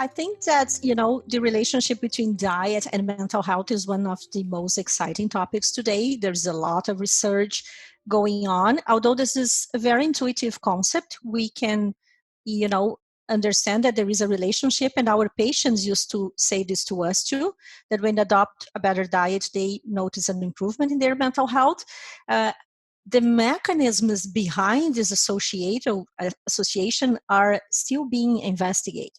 I think that, the relationship between diet and mental health is one of the most exciting topics today. There's a lot of research going on. Although this is a very intuitive concept, we can, understand that there is a relationship, and our patients used to say this to us too, that when they adopt a better diet, they notice an improvement in their mental health. The mechanisms behind this association are still being investigated.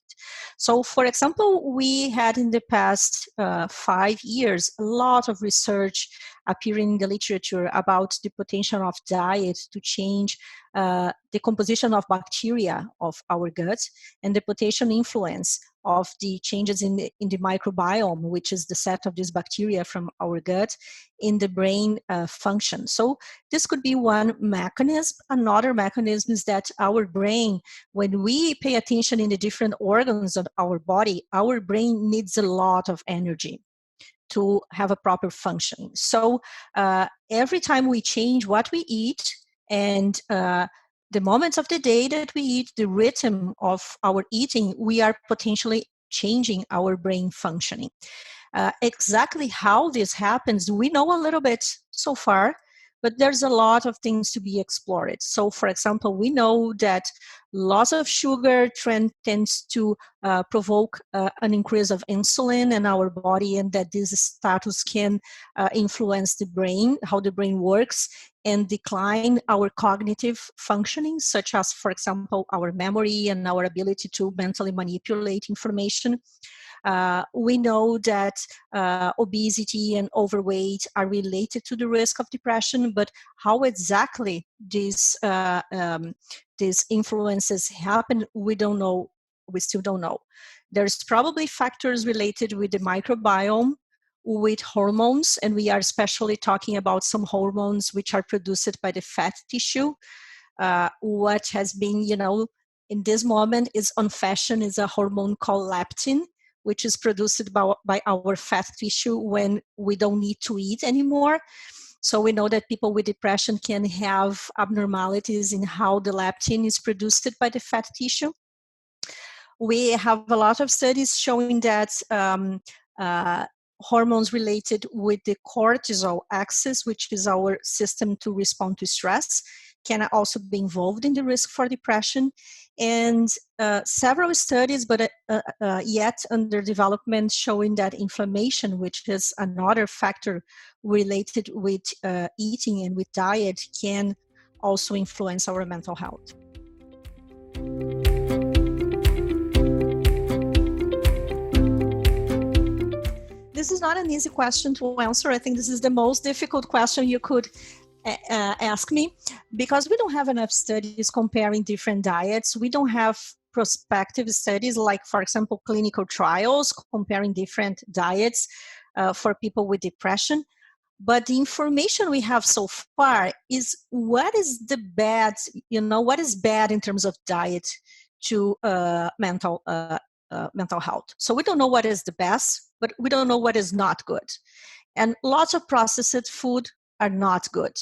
So, for example, we had in the past 5 years a lot of research appearing in the literature about the potential of diet to change the composition of bacteria of our gut and the potential influence of the changes in the microbiome, which is the set of these bacteria from our gut, in the brain function. So this could be one mechanism. Another mechanism is that our brain, when we pay attention in the different organs of our body, our brain needs a lot of energy to have a proper functioning. So every time we change what we eat and the moments of the day that we eat, the rhythm of our eating, we are potentially changing our brain functioning. Exactly how this happens, we know a little bit so far, but there's a lot of things to be explored. So, for example, we know that loss of sugar tends to provoke an increase of insulin in our body, and that this status can influence the brain, how the brain works, and decline our cognitive functioning, such as, for example, our memory and our ability to mentally manipulate information. We know that obesity and overweight are related to the risk of depression, but how exactly these influences happen, we don't know. We still don't know. There's probably factors related with the microbiome, with hormones, and we are especially talking about some hormones which are produced by the fat tissue. What has been, in this moment is on fashion is a hormone called leptin, which is produced by our fat tissue when we don't need to eat anymore. So we know that people with depression can have abnormalities in how the leptin is produced by the fat tissue. We have a lot of studies showing that hormones related with the cortisol axis, which is our system to respond to stress, can also be involved in the risk for depression. And several studies, but yet under development, showing that inflammation, which is another factor related with eating and with diet, can also influence our mental health. This is not an easy question to answer. I think this is the most difficult question you could ask me, because we don't have enough studies comparing different diets. We don't have prospective studies like, for example, clinical trials comparing different diets for people with depression. But the information we have so far is what is the bad, what is bad in terms of diet to mental health. So we don't know what is the best, but we don't know what is not good. And lots of processed food are not good.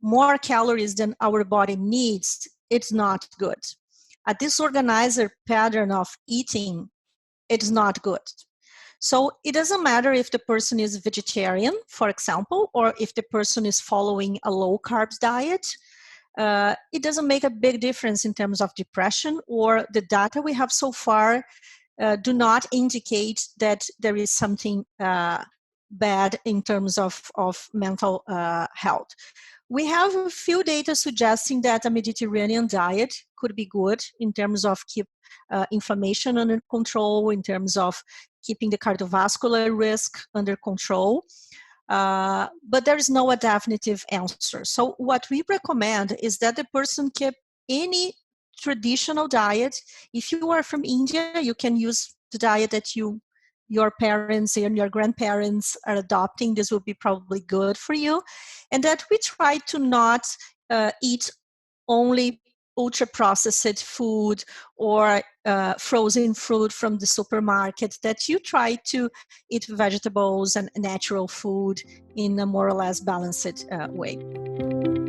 More calories than our body needs, it's not good. A disorganized pattern of eating, it's not good. So it doesn't matter if the person is vegetarian, for example, or if the person is following a low-carb diet. It doesn't make a big difference in terms of depression, or the data we have so far do not indicate that there is something bad in terms of mental health. We have a few data suggesting that a Mediterranean diet could be good in terms of keep inflammation under control, in terms of keeping the cardiovascular risk under control. But there is no definitive answer. So what we recommend is that the person keep any traditional diet. If you are from India, you can use the diet that your parents and your grandparents are adopting. This will be probably good for you. And that we try to not eat only ultra-processed food or frozen fruit from the supermarket, that you try to eat vegetables and natural food in a more or less balanced way.